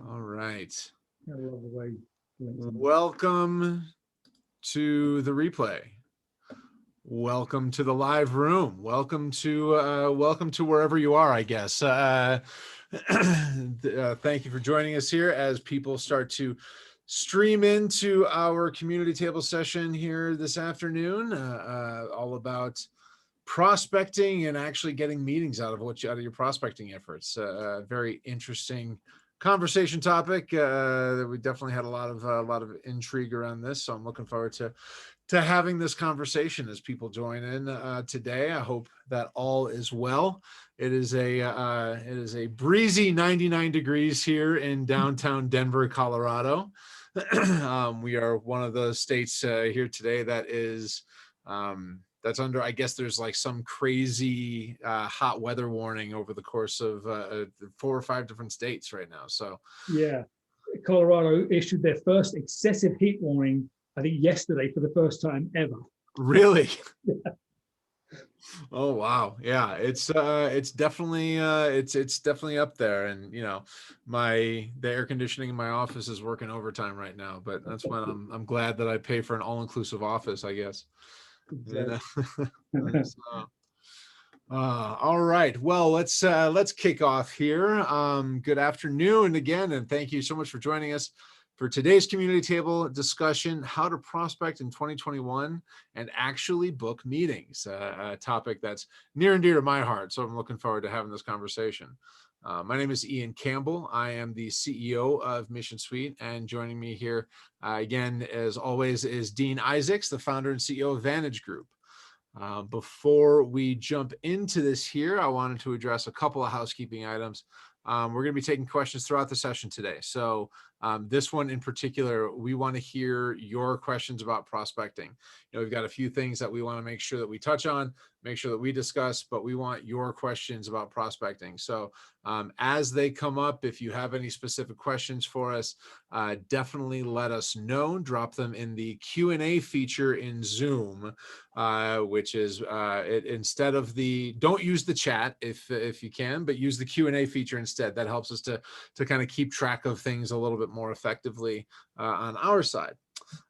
All right. I love the way Welcome to the replay. Welcome to the live room. Welcome to wherever you are, I guess. Thank you for joining us here as people start to stream into our community table session here this afternoon, all about prospecting and actually getting meetings out of your prospecting efforts. Very interesting conversation topic. We definitely had a lot of intrigue around this, so I'm looking forward to having this conversation as people join in today. I hope that all is well. It is a breezy 99 degrees here in downtown Denver, Colorado. We are one of the states here today that is that's under, I guess there's like some crazy hot weather warning over the course of 4 or 5 different states right now. So yeah, Colorado issued their first excessive heat warning, I think yesterday, for the first time ever. Really? Yeah. Oh wow, yeah, it's definitely it's definitely up there, and you know, the air conditioning in my office is working overtime right now, but that's when I'm glad that I pay for an all-inclusive office, I guess. Exactly. You know? All right, well, let's kick off here. Good afternoon again, and thank you so much for joining us for today's community table discussion: how to prospect in 2021 and actually book meetings, a topic that's near and dear to my heart. So I'm looking forward to having this conversation. My name is Ian Campbell. I am the CEO of Mission Suite, and joining me here again, as always, is Dean Isaacs, the founder and CEO of Vantage Group. Before we jump into this here, I wanted to address a couple of housekeeping items. We're going to be taking questions throughout the session today. So this one in particular, we want to hear your questions about prospecting. You know, we've got a few things that we want to make sure that we touch on, make sure that we discuss, but we want your questions about prospecting. So as they come up, if you have any specific questions for us, definitely let us know. Drop them in the Q&A feature in Zoom, which is instead of don't use the chat if you can, but use the Q&A feature instead. That helps us to kind of keep track of things a little bit more effectively on our side.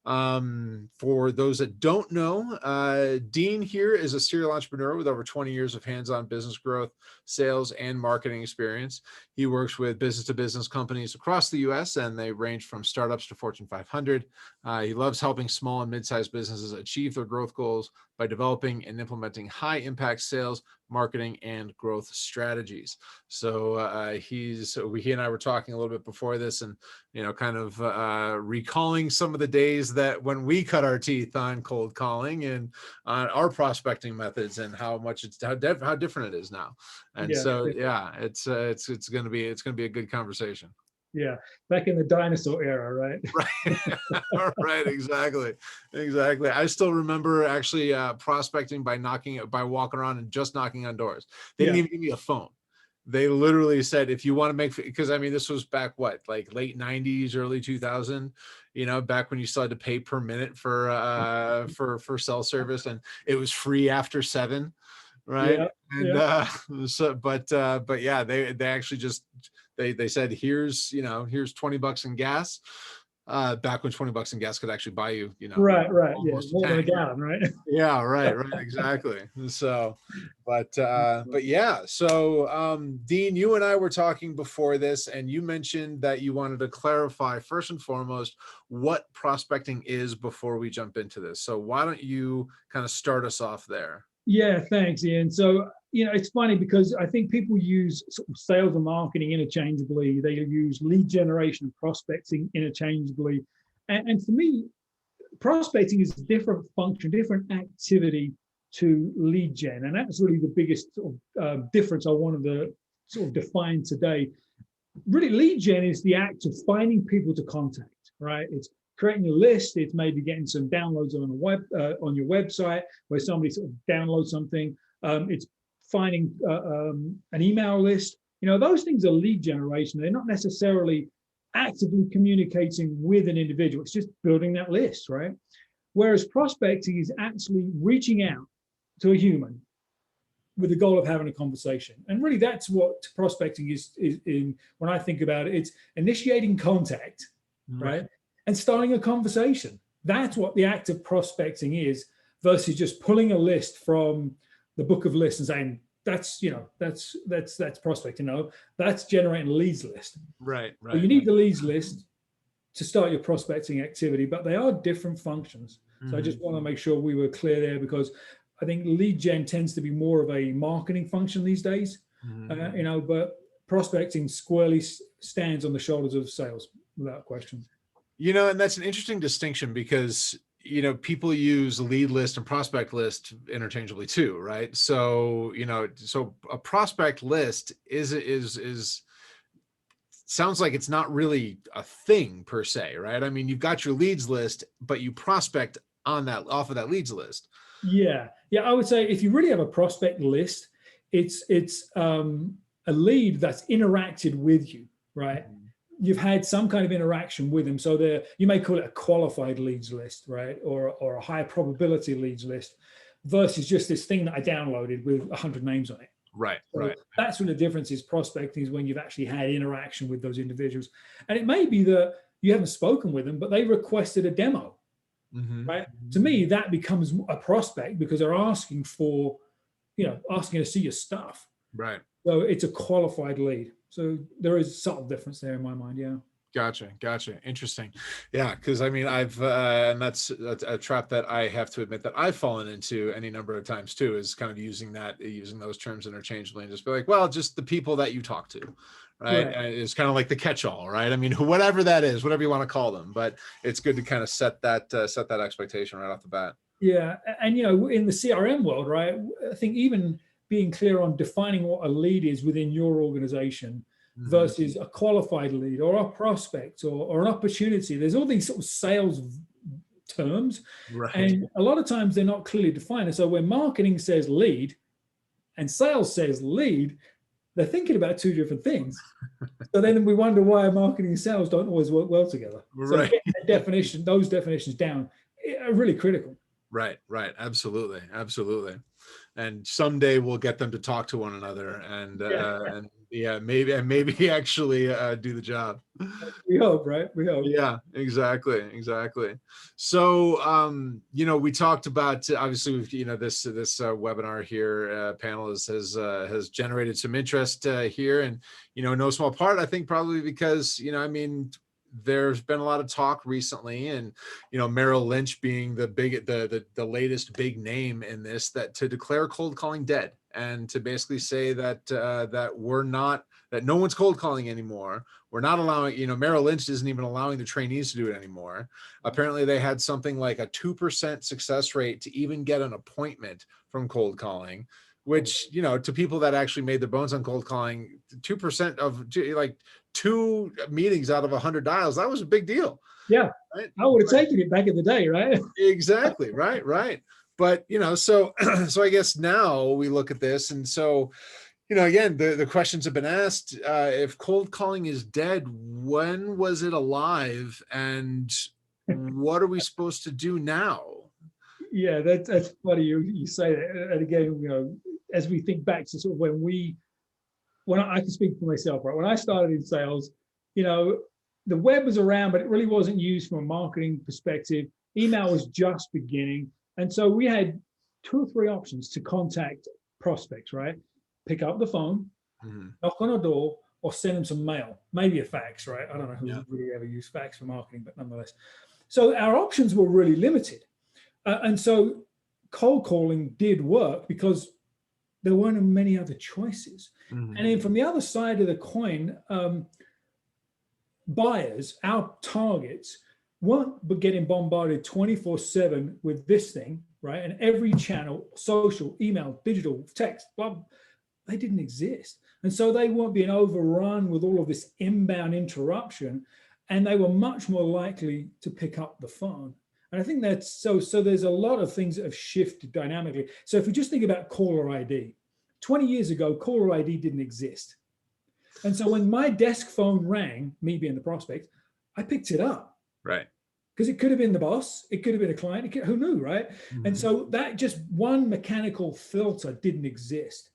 For those that don't know, Dean here is a serial entrepreneur with over 20 years of hands-on business growth, sales, and marketing experience. He works with business-to-business companies across the U.S., and they range from startups to Fortune 500. He loves helping small and mid-sized businesses achieve their growth goals by developing and implementing high-impact sales, marketing, and growth strategies. So he and I were talking a little bit before this, and you know, kind of recalling some of the days that when we cut our teeth on cold calling and on our prospecting methods, and how different it is now. And Yeah. so yeah, it's gonna be a good conversation. Yeah, back in the dinosaur era, right? Right. Right, exactly. I still remember actually prospecting by walking around and just knocking on doors. They didn't even give me a phone. They literally said, if you want to make, because I mean, this was back like late 90s, early 2000, you know, back when you still had to pay per minute for cell service, and it was free after 7, right? Yeah. And but yeah, they actually just they said, here's $20 in gas, back when $20 in gas could actually buy you, you know, Right. Yeah, almost more a than a tank. gallon, right? Yeah, right, exactly. So but yeah, so Dean, you and I were talking before this, and you mentioned that you wanted to clarify first and foremost what prospecting is before we jump into this. So why don't you kind of start us off there? Yeah, thanks, Ian. So, you know, it's funny because I think people use sort of sales and marketing interchangeably. They use lead generation and prospecting interchangeably. And for me, prospecting is a different function, different activity to lead gen. And that's really the biggest sort of difference I wanted to sort of define today. Really, lead gen is the act of finding people to contact, right? It's creating a list. It's maybe getting some downloads on on your website where somebody sort of downloads something. It's finding an email list. You know, those things are lead generation. They're not necessarily actively communicating with an individual. It's just building that list, right? Whereas prospecting is actually reaching out to a human, with the goal of having a conversation. And really that's what prospecting is in, when I think about it, it's initiating contact, right? And starting a conversation. That's what the act of prospecting is, versus just pulling a list from the book of lists and saying, that's, you know, that's prospecting. No, that's generating a leads list. Right. So you need the leads list to start your prospecting activity, but they are different functions. So I just want to make sure we were clear there, because I think lead gen tends to be more of a marketing function these days, you know, but prospecting squarely stands on the shoulders of sales without question. You know, and that's an interesting distinction, because, you know, people use lead list and prospect list interchangeably too, right? So, you know, so a prospect list is sounds like it's not really a thing per se, right? I mean, you've got your leads list, but you prospect on that, off of that leads list. Yeah, I would say if you really have a prospect list, it's a lead that's interacted with you, right? You've had some kind of interaction with them, so there, you may call it a qualified leads list, right, or a high probability leads list, versus just this thing that I downloaded with 100 names on it. Right, so that's when the difference is. Prospecting is when you've actually had interaction with those individuals, and it may be that you haven't spoken with them, but they requested a demo. Right. To me, that becomes a prospect, because they're asking for, you know, asking to see your stuff. Right. So it's a qualified lead. So there is a subtle difference there in my mind. Yeah. Gotcha. Interesting. Yeah, because I mean, I've and that's a trap that I have to admit that I've fallen into any number of times too, is kind of using those terms interchangeably and just be like, well, just the people that you talk to, right? And it's kind of like the catch-all, right? I mean, whatever that is, whatever you want to call them, but it's good to kind of set that expectation right off the bat. Yeah, and you know, in the CRM world, right? I think even being clear on defining what a lead is within your organization versus a qualified lead or a prospect or an opportunity. There's all these sort of sales terms, and a lot of times they're not clearly defined. And so when marketing says lead and sales says lead, they're thinking about two different things. So then we wonder why marketing and sales don't always work well together. So getting those definitions down are really critical. Right. Absolutely. And someday we'll get them to talk to one another and maybe actually do the job. We hope, right? We hope. Yeah, exactly. So, you know, we talked about, obviously, we've, you know, this webinar here panel has generated some interest here, and, you know, no small part, I think, probably because, you know, I mean, there's been a lot of talk recently, and, you know, Merrill Lynch being the latest big name in this, that to declare cold calling dead, and to basically say that that no one's cold calling anymore. We're not allowing, you know, Merrill Lynch isn't even allowing the trainees to do it anymore. Apparently they had something like a 2% success rate to even get an appointment from cold calling, which, you know, to people that actually made their bones on cold calling, 2% of like 2 meetings out of 100 dials, that was a big deal. Yeah, right? I would have taken it back in the day, right? Exactly, right. But, you know, so I guess now we look at this, and so, you know, again, the questions have been asked, if cold calling is dead, when was it alive, and what are we supposed to do now? Yeah, that's funny you say that. And again, you know, as we think back to sort of when I can speak for myself, right? When I started in sales, you know, the web was around, but it really wasn't used from a marketing perspective. Email was just beginning. And so we had 2 or 3 options to contact prospects, right? Pick up the phone, knock on a door, or send them some mail, maybe a fax, right? I don't know who really ever used fax for marketing, but nonetheless. So our options were really limited. And so cold calling did work because there weren't many other choices. And then from the other side of the coin, buyers, our targets, weren't getting bombarded 24/7 with this thing, right? And every channel, social, email, digital, text, blah, they didn't exist. And so they weren't being overrun with all of this inbound interruption, and they were much more likely to pick up the phone. And I think that's so there's a lot of things that have shifted dynamically. So if we just think about caller ID, 20 years ago, caller ID didn't exist. And so when my desk phone rang, me being the prospect, I picked it up. Right. because it could have been the boss, it could have been a client, who knew, right? And so that just one mechanical filter didn't exist.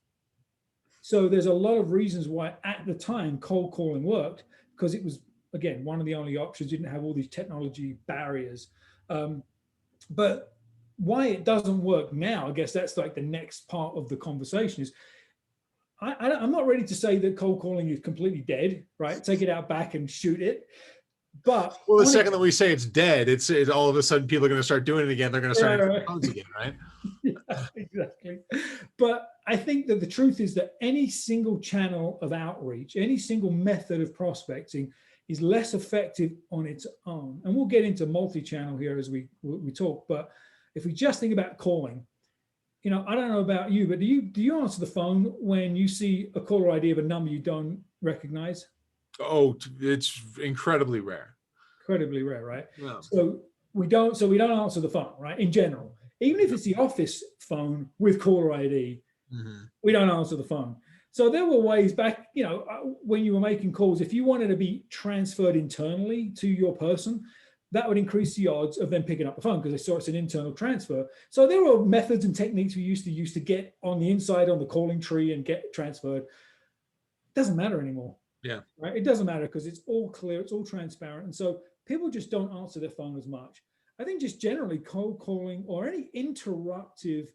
So there's a lot of reasons why at the time cold calling worked, because it was, again, one of the only options. You didn't have all these technology barriers. But why it doesn't work now, I guess that's like the next part of the conversation is, I'm not ready to say that cold calling is completely dead, right? Take it out back and shoot it. But well, the second that we say it's dead, it's all of a sudden people are going to start doing it again. They're going to start answering phones again, right? Yeah, exactly. But I think that the truth is that any single channel of outreach, any single method of prospecting is less effective on its own. And we'll get into multi-channel here as we talk. But if we just think about calling, you know, I don't know about you, but do you answer the phone when you see a caller ID of a number you don't recognize? Oh, it's incredibly rare. Incredibly rare, right? Yeah. So we don't answer the phone, right? In general, even if it's the office phone with caller ID, we don't answer the phone. So there were ways back, you know, when you were making calls, if you wanted to be transferred internally to your person, that would increase the odds of them picking up the phone because they saw it's an internal transfer. So there were methods and techniques we used to use to get on the inside on the calling tree and get transferred. Doesn't matter anymore. Yeah. Right. It doesn't matter because it's all clear, it's all transparent. And so people just don't answer their phone as much. I think just generally cold calling or any interruptive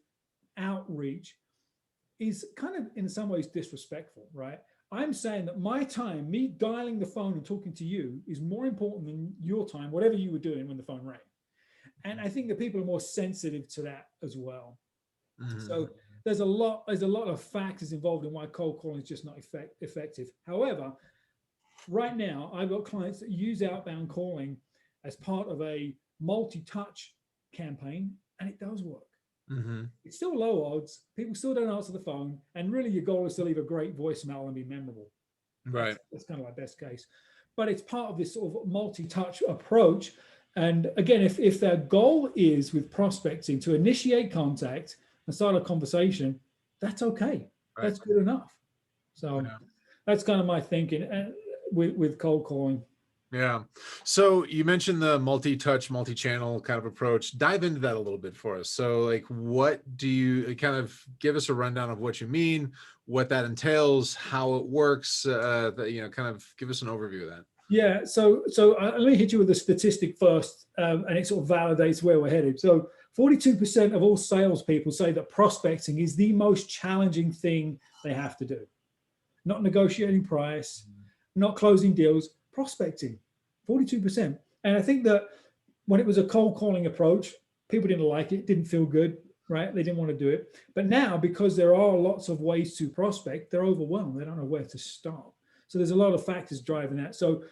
outreach is kind of in some ways disrespectful, right? I'm saying that my time, me dialing the phone and talking to you, is more important than your time, whatever you were doing when the phone rang. And I think that people are more sensitive to that as well. So there's a lot of factors involved in why cold calling is just not effective. However, right now I've got clients that use outbound calling as part of a multi-touch campaign, and it does work. It's still low odds. People still don't answer the phone, and really your goal is to leave a great voicemail and be memorable. Right. That's kind of like best case. But it's part of this sort of multi-touch approach. And again, if their goal is with prospecting to initiate contact and start a conversation, that's okay. Right. That's good enough. So that's kind of my thinking with cold calling. Yeah. So you mentioned the multi-touch, multi-channel kind of approach. Dive into that a little bit for us. So like, what do you kind of give us a rundown of what you mean, what that entails, how it works, you know, kind of give us an overview of that. Yeah. So let me hit you with a statistic first, and it sort of validates where we're headed. So 42% of all salespeople say that prospecting is the most challenging thing they have to do. Not negotiating price, not closing deals, prospecting, 42%. And I think that when it was a cold calling approach, people didn't like it, didn't feel good, right? They didn't want to do it. But now, because there are lots of ways to prospect, they're overwhelmed. They don't know where to start. So there's a lot of factors driving that. So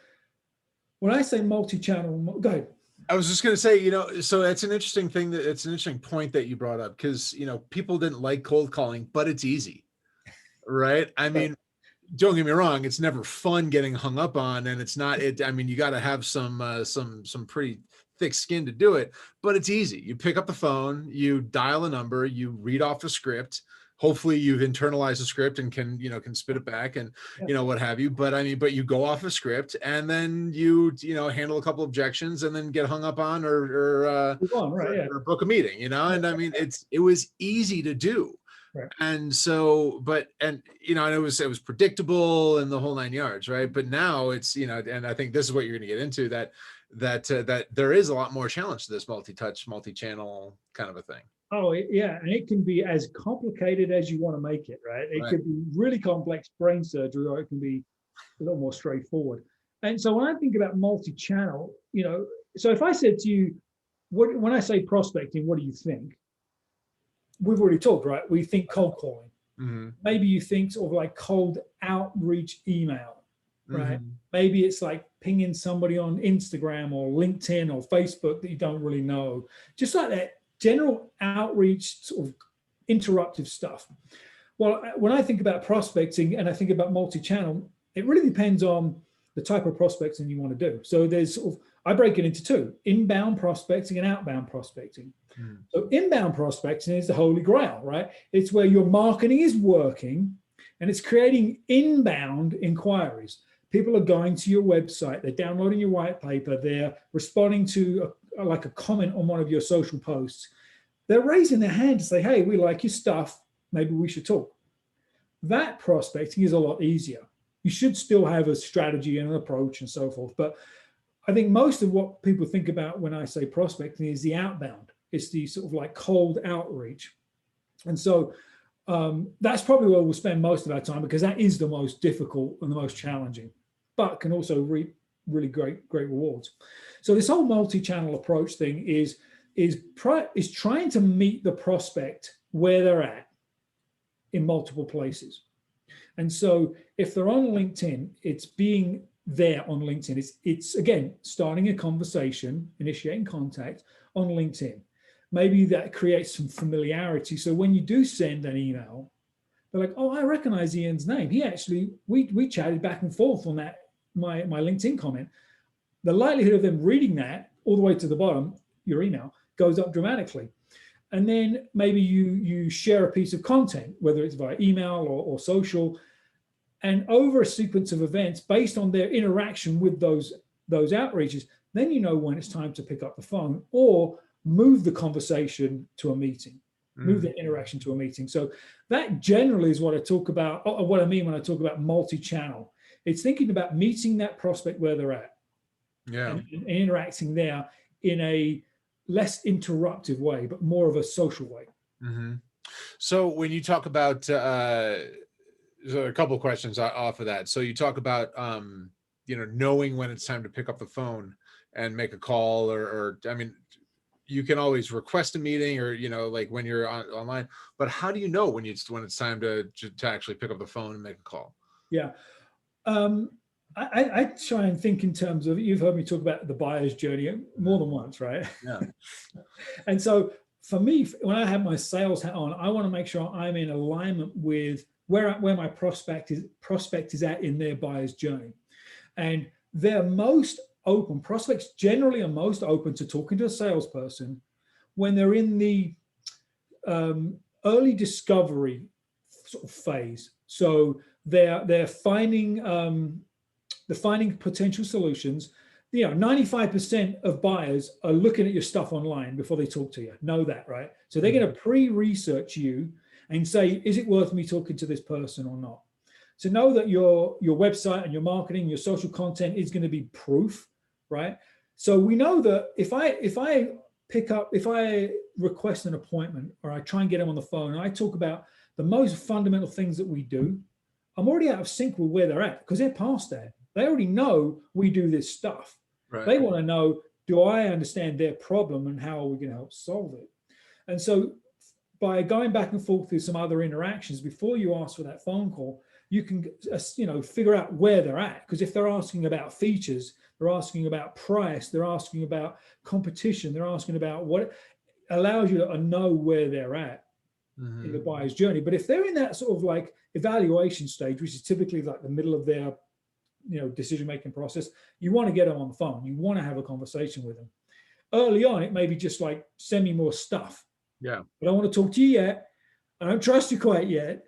when I say multi-channel, go ahead. I was just going to say, you know, so it's an interesting thing that it's an interesting point that you brought up because, you know, people didn't like cold calling, but it's easy, right? I mean, don't get me wrong, it's never fun getting hung up on, and it's not it. I mean, you got to have some pretty thick skin to do it, but it's easy. You pick up the phone, you dial a number, you read off a script. Hopefully you've internalized the script and can spit it back and, you know, what have you. But I mean, but you go off a script and then you handle a couple objections and then get hung up on or book a meeting, you know, and I mean, it was easy to do. Right. And so, and it was predictable and the whole 9 yards, right? But now it's, and I think this is what you're going to get into, that there is a lot more challenge to this multi-touch, multi-channel kind of a thing. Oh yeah, and it can be as complicated as you want to make it, right? It could be really complex brain surgery, or it can be a little more straightforward. And so when I think about multi-channel, so if I said to you, when I say prospecting, what do you think? We've already talked, right? We think cold calling. Mm-hmm. Maybe you think sort of like cold outreach email, right? Mm-hmm. Maybe it's like pinging somebody on Instagram or LinkedIn or Facebook that you don't really know. Just like that general outreach sort of interruptive stuff. Well, when I think about prospecting and I think about multi-channel, it really depends on the type of prospecting you want to do. So there's sort of, I break it into two: inbound prospecting and outbound prospecting. Mm. So inbound prospecting is the holy grail, right? It's where your marketing is working and it's creating inbound inquiries. People are going to your website, they're downloading your white paper, they're responding to like a comment on one of your social posts, they're raising their hand to say, hey, we like your stuff, maybe we should talk. That prospecting is a lot easier. You should still have a strategy and an approach and so forth. But I think most of what people think about when I say prospecting is the outbound. It's the sort of like cold outreach. And so that's probably where we'll spend most of our time, because that is the most difficult and the most challenging, but can also reap really great rewards. So this whole multi-channel approach thing is trying to meet the prospect where they're at in multiple places. And so if they're on LinkedIn, it's being there on LinkedIn. It's again, starting a conversation, initiating contact on LinkedIn. Maybe that creates some familiarity. So when you do send an email, they're like, oh, I recognize Ian's name. He actually, we chatted back and forth on that, my LinkedIn comment. The likelihood of them reading that all the way to the bottom, your email, goes up dramatically. And then maybe you share a piece of content, whether it's via email or social, and over a sequence of events based on their interaction with those outreaches, then you know when it's time to pick up the phone or move the conversation to a meeting, move the interaction to a meeting. So that generally is what I talk about, or what I mean when I talk about multi-channel. It's thinking about meeting that prospect where they're at, and interacting there in a less interruptive way, but more of a social way. So when you talk about, so a couple of questions off of that. So you talk about, knowing when it's time to pick up the phone and make a call, or I mean, you can always request a meeting, or like when you're online. But how do you know when it's time to actually pick up the phone and make a call? Yeah, I try and think in terms of, you've heard me talk about the buyer's journey more than once, right? Yeah. And so for me, when I have my sales hat on, I want to make sure I'm in alignment with where my prospect is at in their buyer's journey. And they're most open, prospects generally are most open to talking to a salesperson when they're in the early discovery sort of phase. So they're finding potential solutions. 95% of buyers are looking at your stuff online before they talk to you. Know that, right? So they're going to pre-research you and say, is it worth me talking to this person or not? So know that your website and your marketing, your social content is going to be proof, right? So we know that if I request an appointment, or I try and get them on the phone, and I talk about the most fundamental things that we do, I'm already out of sync with where they're at, because they're past that. They already know we do this stuff. Right. They want to know, do I understand their problem and how are we going to help solve it? And so by going back and forth through some other interactions before you ask for that phone call, you can figure out where they're at. Because if they're asking about features, they're asking about price, they're asking about competition, they're asking about what allows you to know where they're at in the buyer's journey. But if they're in that sort of like evaluation stage, which is typically like the middle of their decision-making process, you want to get them on the phone. You want to have a conversation with them. Early on, it may be just like, send me more stuff. Yeah. I don't want to talk to you yet. I don't trust you quite yet.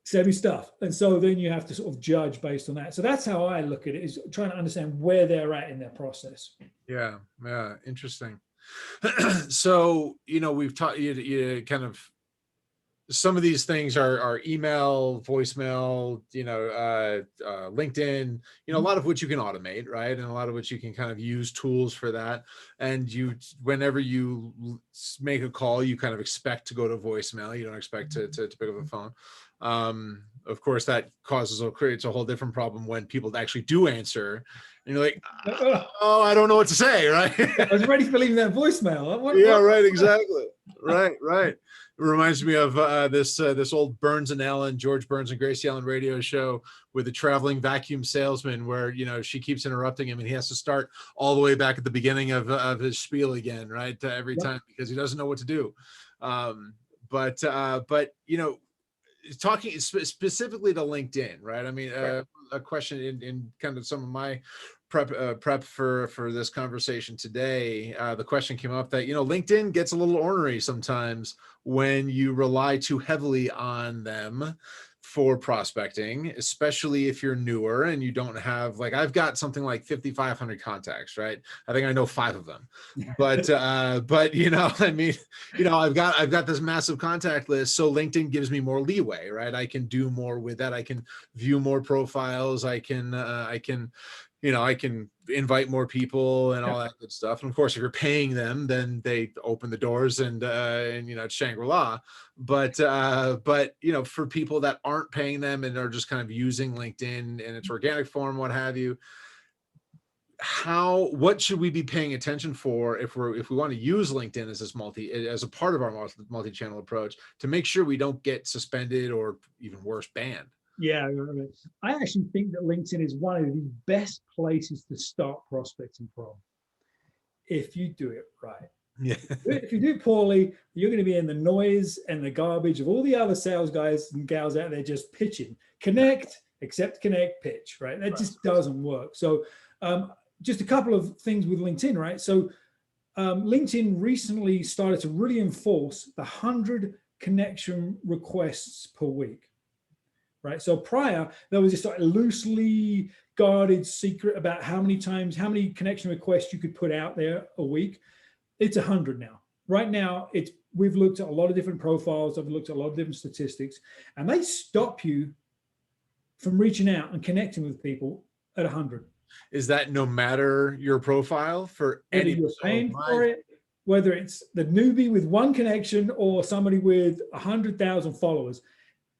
Send me stuff. And so then you have to sort of judge based on that. So that's how I look at it, is trying to understand where they're at in their process. Yeah. Yeah. Interesting. So, we've taught you kind of, some of these things are email, voicemail, LinkedIn, a lot of which you can automate, right? And a lot of which you can kind of use tools for that. And whenever you make a call, you kind of expect to go to voicemail. You don't expect to pick up the phone. Of course, that creates a whole different problem when people actually do answer, and you're like, oh, I don't know what to say, right? I was ready for leaving that voicemail. Right, exactly. Right. It reminds me of this old Burns and Allen, George Burns and Gracie Allen radio show with the traveling vacuum salesman, where she keeps interrupting him, and he has to start all the way back at the beginning of his spiel again, right? Every time, because he doesn't know what to do. But talking specifically to LinkedIn, right? I mean, a question in kind of some of my prep for this conversation today, the question came up that, LinkedIn gets a little ornery sometimes when you rely too heavily on them for prospecting, especially if you're newer and you don't have, like, I've got something like 5,500 contacts, right? I think I know 5 of them, but you know, I mean, you know, I've got this massive contact list. So LinkedIn gives me more leeway, right? I can do more with that. I can view more profiles. I can, you know, I can invite more people and all that good stuff. And of course, if you're paying them, then they open the doors and you know, it's Shangri-La. But you know, for people that aren't paying them and are just kind of using LinkedIn in its organic form, what have you, what should we be paying attention for if we want to use LinkedIn as a part of our multi-channel approach to make sure we don't get suspended or even worse, banned? Yeah, I actually think that LinkedIn is one of the best places to start prospecting from, if you do it right. Yeah. If you do poorly, you're going to be in the noise and the garbage of all the other sales guys and gals out there just pitching. Connect, accept, connect, pitch, right? That just doesn't work. So just a couple of things with LinkedIn, right? So LinkedIn recently started to really enforce the 100 connection requests per week. Right. So prior, there was this sort of loosely guarded secret about how many connection requests you could put out there a week. It's 100 now. Right now, we've looked at a lot of different profiles. I've looked at a lot of different statistics, and they stop you from reaching out and connecting with people at 100. Is that no matter your profile for whether any? you're paying for it, whether it's the newbie with 1 connection or somebody with 100,000 followers?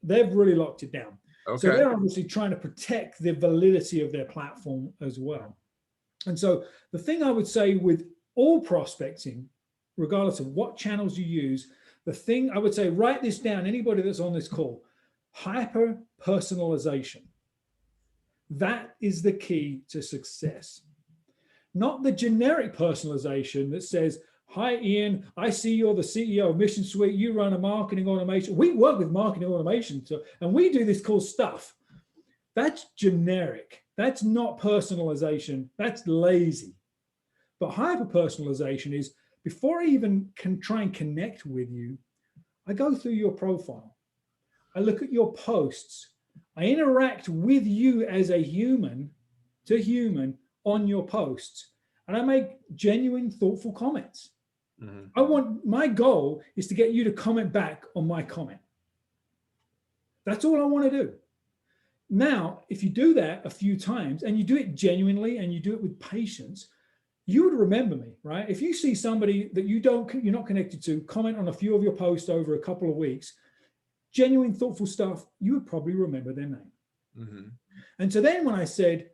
They've really locked it down. Okay. So they're obviously trying to protect the validity of their platform as well. And so the thing I would say with all prospecting, regardless of what channels you use, the thing I would say, write this down, anybody that's on this call, hyper personalization. That is the key to success. Not the generic personalization that says, hi, Ian, I see you're the CEO of Mission Suite. You run a marketing automation. We work with marketing automation, and we do this cool stuff. That's generic. That's not personalization. That's lazy. But hyper-personalization is, before I even can try and connect with you, I go through your profile. I look at your posts. I interact with you as a human to human on your posts, and I make genuine, thoughtful comments. My goal is to get you to comment back on my comment. That's all I want to do. Now, if you do that a few times and you do it genuinely and you do it with patience, you would remember me, right? If you see somebody that you're not connected to comment on a few of your posts over a couple of weeks, genuine, thoughtful stuff, you would probably remember their name. And so then when I sent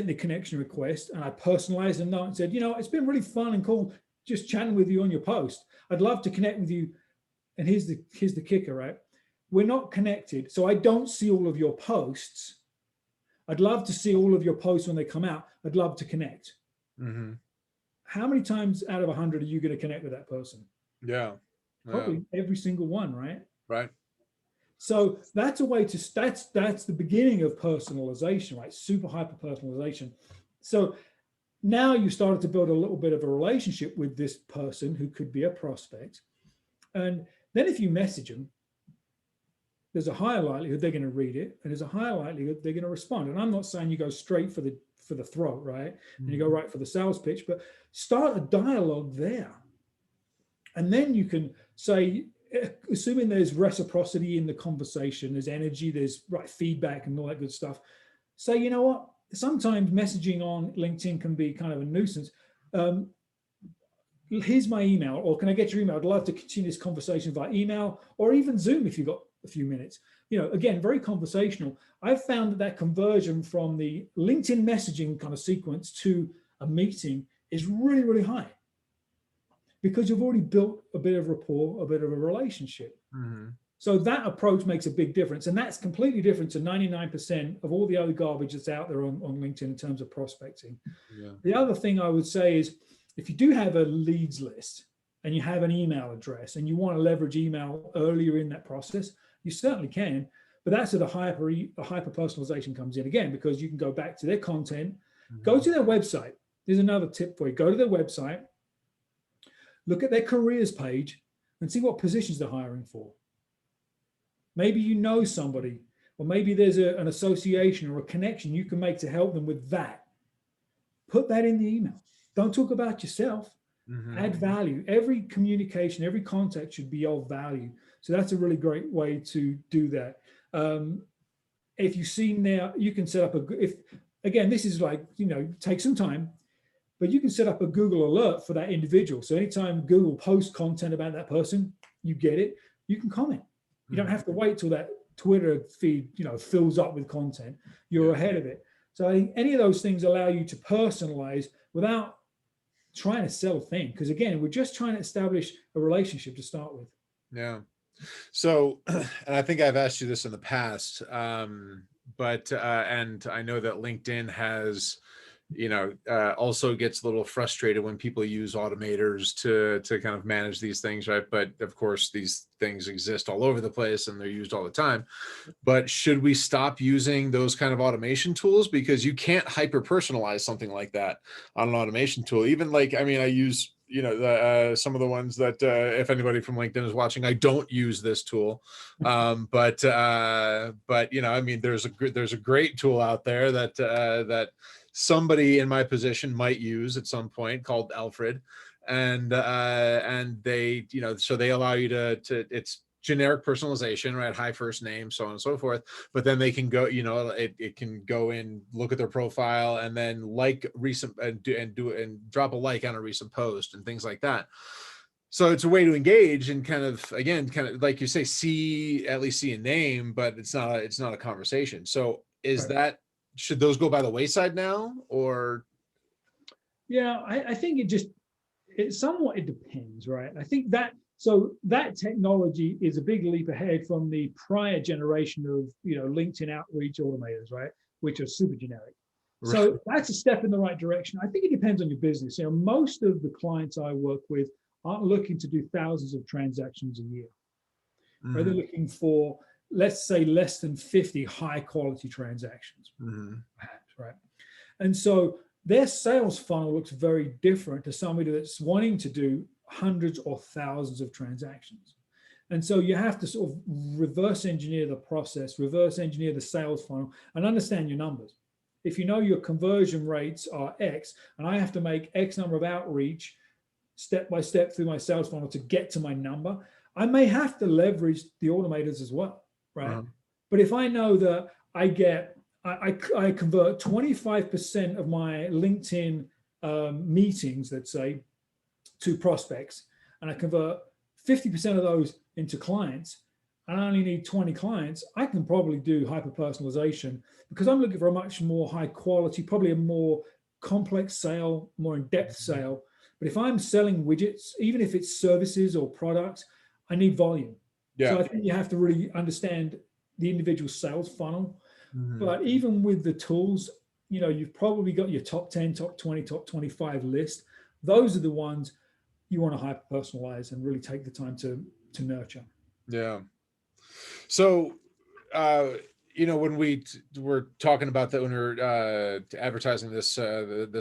the connection request and I personalized a note and said, you know, it's been really fun and cool just chatting with you on your post. I'd love to connect with you. And here's the kicker, right? We're not connected, so I don't see all of your posts. I'd love to see all of your posts when they come out. I'd love to connect. How many times out of 100 are you going to connect with that person? Yeah. Probably every single one, right? Right. So that's a way to, that's the beginning of personalization, right? Super hyper personalization. So now you started to build a little bit of a relationship with this person who could be a prospect. And then if you message them, there's a higher likelihood they're going to read it, and there's a higher likelihood they're going to respond. And I'm not saying you go straight for the throat, right? And you go right for the sales pitch, but start a dialogue there. And then you can say, assuming there's reciprocity in the conversation, there's energy, there's right feedback and all that good stuff, say, you know what? Sometimes messaging on LinkedIn can be kind of a nuisance. Here's my email, or can I get your email? I'd love to continue this conversation via email or even Zoom if you've got a few minutes. You know, again, very conversational. I've found that conversion from the LinkedIn messaging kind of sequence to a meeting is really, really high, because you've already built a bit of rapport, a bit of a relationship. So that approach makes a big difference. And that's completely different to 99% of all the other garbage that's out there on LinkedIn in terms of prospecting. The other thing I would say is, if you do have a leads list and you have an email address and you want to leverage email earlier in that process, you certainly can. But that's where the hyper personalization comes in again, because you can go back to their content, go to their website. There's another tip for you. Go to their website, look at their careers page and see what positions they're hiring for. Maybe you know somebody, or maybe there's an association or a connection you can make to help them with that. Put that in the email. Don't talk about yourself. Mhm. Add value. Every communication, every contact should be of value. So that's a really great way to do that. If you see now, you can set up if again, this is like, take some time, but you can set up a Google alert for that individual. So anytime Google posts content about that person, you get it, you can comment. You don't Mhm. have to wait till that Twitter feed, fills up with content. You're Yeah. ahead of it. So I think any of those things allow you to personalize without trying to sell a thing. Because again, we're just trying to establish a relationship to start with. Yeah. So, and I think I've asked you this in the past, but and I know that LinkedIn has, also gets a little frustrated when people use automators to kind of manage these things, right? But of course, these things exist all over the place and they're used all the time. But should we stop using those kind of automation tools, because you can't hyper personalize something like that on an automation tool? Even like, I mean, I use some of the ones that if anybody from LinkedIn is watching, I don't use this tool, but I mean, there's a great tool out there that somebody in my position might use at some point, called Alfred, and they, so they allow you to it's generic personalization, right? High first name, so on and so forth. But then they can go, it can go in, look at their profile, and then like recent and drop a like on a recent post and things like that. So it's a way to engage and kind of, again, kind of like you say, at least see a name, but it's not a conversation. So Right. should those go by the wayside now, or? Yeah, I think it depends, right? I think that technology is a big leap ahead from the prior generation of LinkedIn outreach automators, right? Which are super generic. So that's a step in the right direction. I think it depends on your business. Most of the clients I work with aren't looking to do thousands of transactions a year. Right? They're Mhm. looking for, let's say, less than 50 high quality transactions, Mhm. perhaps, right? And so their sales funnel looks very different to somebody that's wanting to do hundreds or thousands of transactions. And so you have to sort of reverse engineer the process, reverse engineer the sales funnel, and understand your numbers. If you know your conversion rates are X, and I have to make X number of outreach step by step through my sales funnel to get to my number, I may have to leverage the automators as well, right? Uh-huh. But if I know that I convert 25% of my LinkedIn meetings, let's say, to prospects, and I convert 50% of those into clients, and I only need 20 clients, I can probably do hyper personalization because I'm looking for a much more high quality, probably a more complex sale, more in depth sale. But if I'm selling widgets, even if it's services or products, I need volume. So Yeah. I think you have to really understand the individual sales funnel. Mhm. But even with the tools, you've probably got your top 10, top 20, top 25 list. Those are the ones you want to hyper personalize and really take the time to nurture. Yeah. So, uh, when we were talking about that, when we were advertising this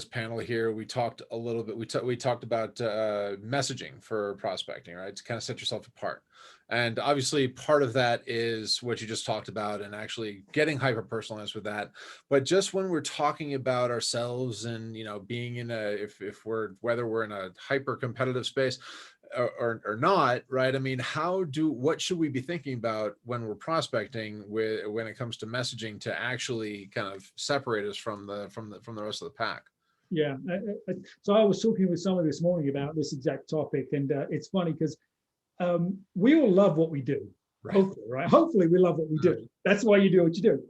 panel here, we talked a little bit. We talked about messaging for prospecting, right? To kind of set yourself apart, and obviously part of that is what you just talked about, and actually getting hyper personalized with that. But just when we're talking about ourselves and being in if we're whether we're in a hyper competitive space, or not, right? I mean, what should we be thinking about when we're prospecting when it comes to messaging to actually kind of separate us from the rest of the pack? Yeah. So I was talking with someone this morning about this exact topic, and it's funny because we all love what we do. Right. Hopefully, right? Hopefully, we love what we do. That's why you do what you do.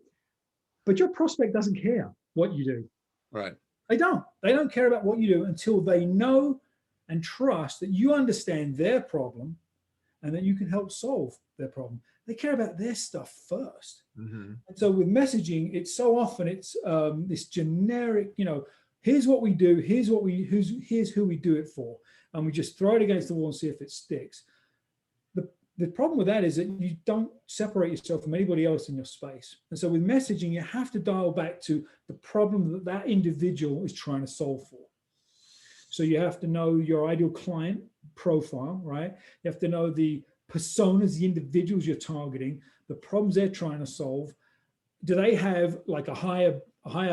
But your prospect doesn't care what you do. Right. They don't. They don't care about what you do until they know and trust that you understand their problem and that you can help solve their problem. They care about their stuff first. Mm-hmm. And so with messaging, it's so often it's this generic, here's what we do, here's who we do it for, and we just throw it against the wall and see if it sticks. The problem with that is that you don't separate yourself from anybody else in your space. And so with messaging, you have to dial back to the problem that that individual is trying to solve for. So you have to know your ideal client profile, right? You have to know the personas, the individuals you're targeting, the problems they're trying to solve. Do they have like a higher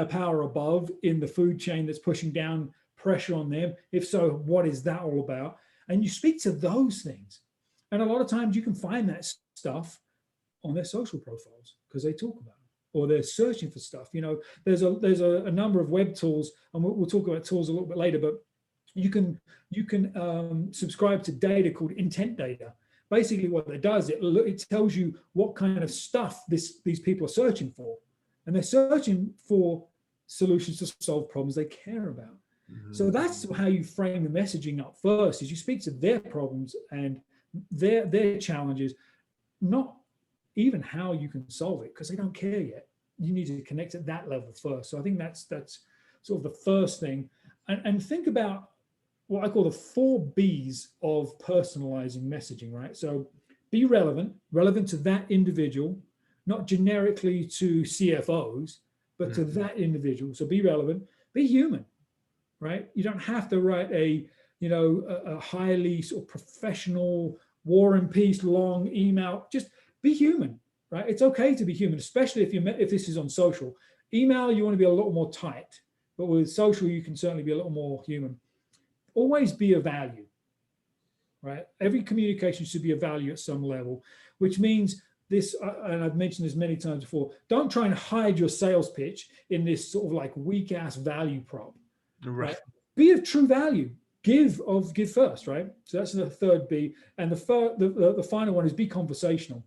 power above in the food chain that's pushing down pressure on them? If so, what is that all about? And you speak to those things. And a lot of times you can find that stuff on their social profiles because they talk about it, or they're searching for stuff. You know, there's a number of web tools, and we'll talk about tools a little bit later, but you can subscribe to data called intent data. Basically what it does, it tells you what kind of stuff these people are searching for. And they're searching for solutions to solve problems they care about. So that's how you frame the messaging up first, is you speak to their problems and their challenges, not even how you can solve it, because they don't care yet. You need to connect at that level first. So I think that's sort of the first thing. And think about what I call the 4 B's of personalizing messaging, right? So be relevant to that individual, not generically to CFOs, but to that individual. So be relevant, be human, right? You don't have to write a highly sort of professional War and Peace long email. Just be human, right? It's okay to be human, especially if this is on social. Email, you want to be a little more tight, but with social, you can certainly be a little more human. Always be a value, right? Every communication should be a value at some level, which means this, and I've mentioned this many times before, don't try and hide your sales pitch in this sort of like weak ass value prop, right? Be of true value. Give first, right? So that's the 3rd B. And the final one is be conversational.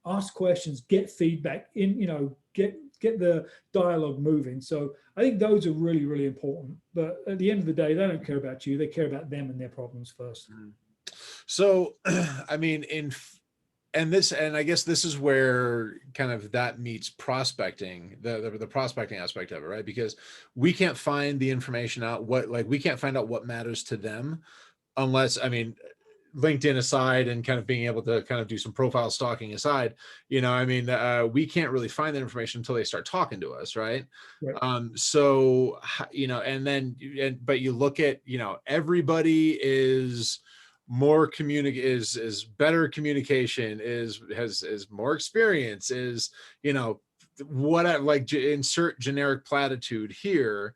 Ask questions, get feedback, get the dialogue moving. So I think those are really, really important. But at the end of the day, they don't care about you. They care about them and their problems first. So, I mean, and I guess this is where kind of that meets prospecting, the prospecting aspect of it, right? Because we can't find the information out, we can't find out what matters to them unless, I mean, LinkedIn aside and kind of being able to kind of do some profile stalking aside, we can't really find that information until they start talking to us, right? So, but you look at, everybody is more is better communication, has more experience, is, what like insert generic platitude here,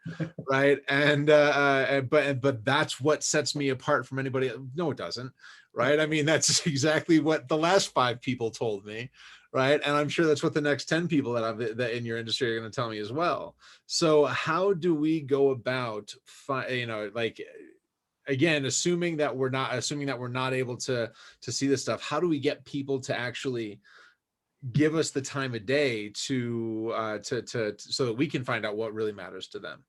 right? And but that's what sets me apart from anybody. No, it doesn't, right? I mean, that's exactly what the last 5 people told me, right? And I'm sure that's what the next 10 people that in your industry are going to tell me as well. So how do we go about again, assuming that we're not able to see this stuff, how do we get people to actually give us the time of day to so that we can find out what really matters to them?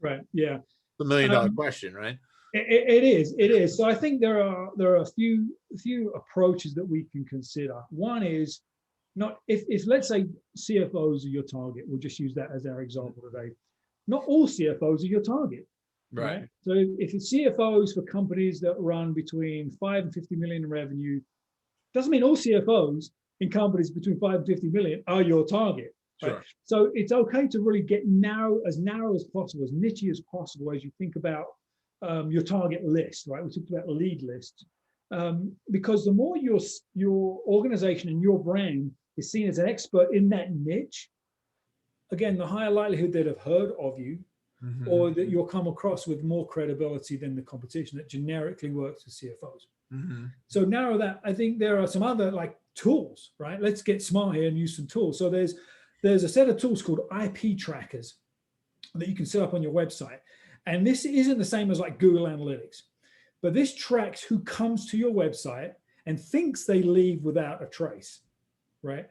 Right. Yeah. The $1 million question, right? It is. So I think there are a few approaches that we can consider. One is not if let's say CFOs are your target. We'll just use that as our example today. Not all CFOs are your target. Right. So if it's CFOs for companies that run between 5 and 50 million in revenue, doesn't mean all CFOs in companies between 5 and 50 million are your target. Right? Sure. So it's okay to really get narrow as possible, as niche as possible as you think about your target list, right? We talked about lead lists, because the more your organization and your brand is seen as an expert in that niche, again, the higher likelihood they'd have heard of you, or that you'll come across with more credibility than the competition that generically works with CFOs. So narrow that. I think there are some other like tools, right? Let's get smart here and use some tools. So there's a set of tools called IP trackers that you can set up on your website. And this isn't the same as like Google Analytics, but this tracks who comes to your website and thinks they leave without a trace, right?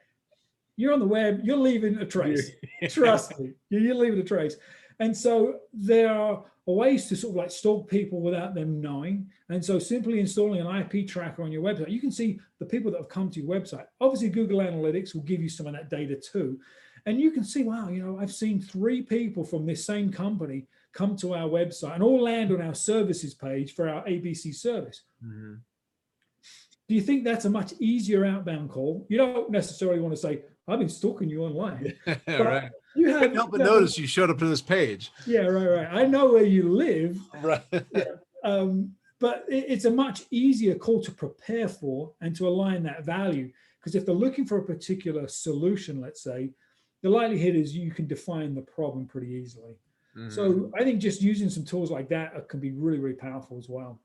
You're on the web, you're leaving a trace. Trust me, you're leaving a trace. And so there are ways to sort of like stalk people without them knowing. And so simply installing an IP tracker on your website, you can see the people that have come to your website. Obviously, Google Analytics will give you some of that data too. And you can see, wow, I've seen 3 people from this same company come to our website and all land on our services page for our ABC service. Do you think that's a much easier outbound call? You don't necessarily want to say, I've been stalking you online. Right. You have help but notice you showed up to this page. Yeah, right. I know where you live. Right. Yeah. but it's a much easier call to prepare for and to align that value. Because if they're looking for a particular solution, let's say, the likelihood is you can define the problem pretty easily. So I think just using some tools like that can be really, really powerful as well.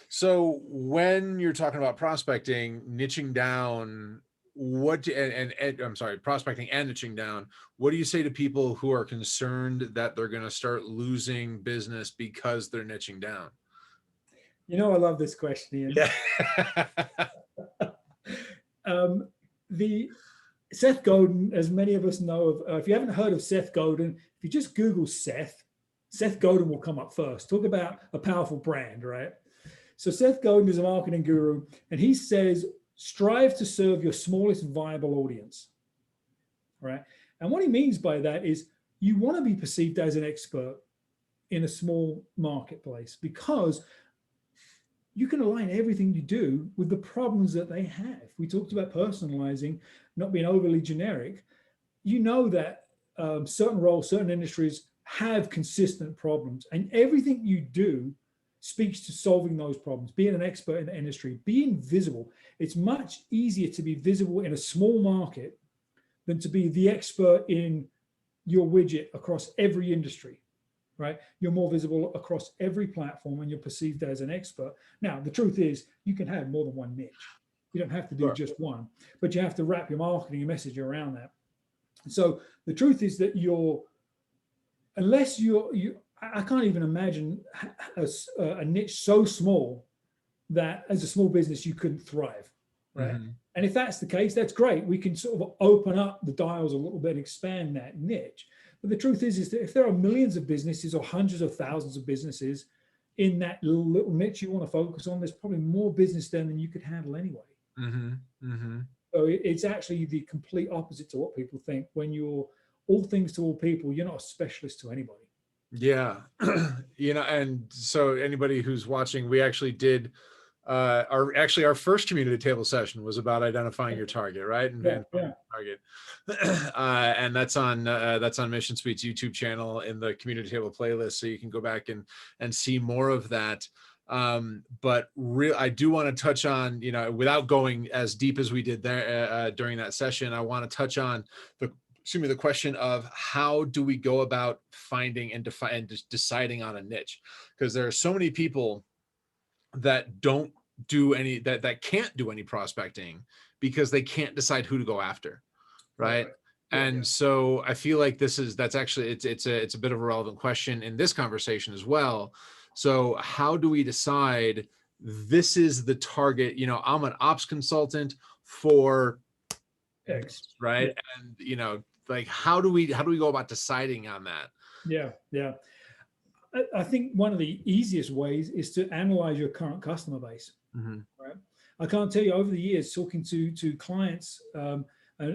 So when you're talking about prospecting, niching down, I'm sorry, prospecting and niching down, what do you say to people who are concerned that they're going to start losing business because they're niching down? You know, I love this question, Ian. Yeah. The Seth Godin, as many of us know of, if you haven't heard of Seth Godin, if you just Google Seth Godin will come up first. Talk about a powerful brand, right? So Seth Godin is a marketing guru, and he says, strive to serve your smallest viable audience, right? And what he means by that is you want to be perceived as an expert in a small marketplace, because you can align everything you do with the problems that they have. We talked about personalizing, not being overly generic. You know that certain roles, certain industries have consistent problems, and everything you do speaks to solving those problems, being an expert in the industry, being visible. It's much easier to be visible in a small market than to be the expert in your widget across every industry, right? You're more visible across every platform and you're perceived as an expert. Now, the truth is you can have more than one niche. You don't have to do just one, but you have to wrap your marketing and message around that. So the truth is that unless I can't even imagine a niche so small that as a small business you couldn't thrive, right? And if that's the case, that's great. We can sort of open up the dials a little bit and expand that niche. But the truth is that if there are millions of businesses or hundreds of thousands of businesses in that little niche you want to focus on, there's probably more business then than you could handle anyway. So it's actually the complete opposite to what people think. When you're all things to all people, you're not a specialist to anybody. Yeah. And so anybody who's watching, we actually did our first community table session was about identifying your target, right? And target. And that's on Mission Suite's YouTube channel in the community table playlist. So you can go back and see more of that. But I do want to touch on, without going as deep as we did there during that session, I want to touch on the question of how do we go about finding and deciding on a niche? Because there are so many people that don't do any, that can't do any prospecting because they can't decide who to go after. Right. And so I feel like it's a bit of a relevant question in this conversation as well. So how do we decide this is the target? I'm an ops consultant for X, right? And like how do we go about deciding on that? Yeah. I think one of the easiest ways is to analyze your current customer base. Right? I can't tell you, over the years, talking to clients and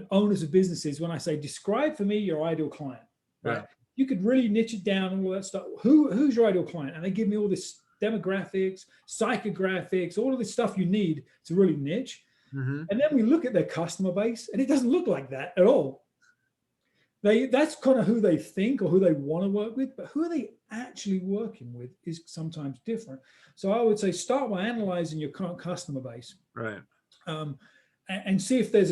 owners of businesses, when I say describe for me your ideal client, right? You could really niche it down and all that stuff. Who's your ideal client? And they give me all this demographics, psychographics, all of this stuff you need to really niche. And then we look at their customer base, and it doesn't look like that at all. That's kind of who they think or who they want to work with, but who are they actually working with is sometimes different. So I would say start by analyzing your current customer base, right? And see if there's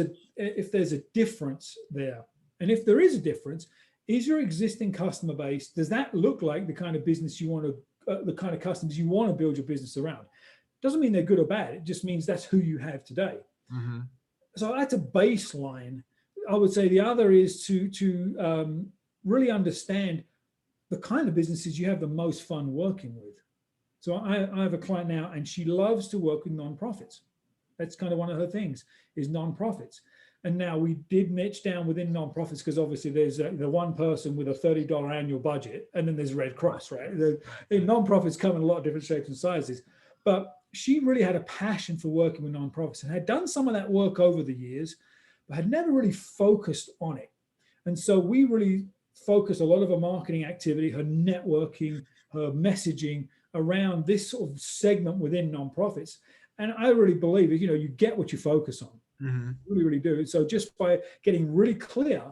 a difference there. And if there is a difference, is your existing customer base, does that look like the kind of business you want to, the kind of customers you want to build your business around? Doesn't mean they're good or bad. It just means that's who you have today. So that's a baseline. I would say the other is to really understand the kind of businesses you have the most fun working with. So I have a client now, and she loves to work with nonprofits. That's kind of one of her things, is nonprofits. And now we did niche down within nonprofits because obviously there's the one person with a $30 annual budget, and then there's Red Cross, right? The nonprofits come in a lot of different shapes and sizes. But she really had a passion for working with nonprofits and had done some of that work over the years, but had never really focused on it. And so we really focused a lot of her marketing activity, her networking, her messaging around this sort of segment within nonprofits. And I really believe, you get what you focus on. Really, really do. So just by getting really clear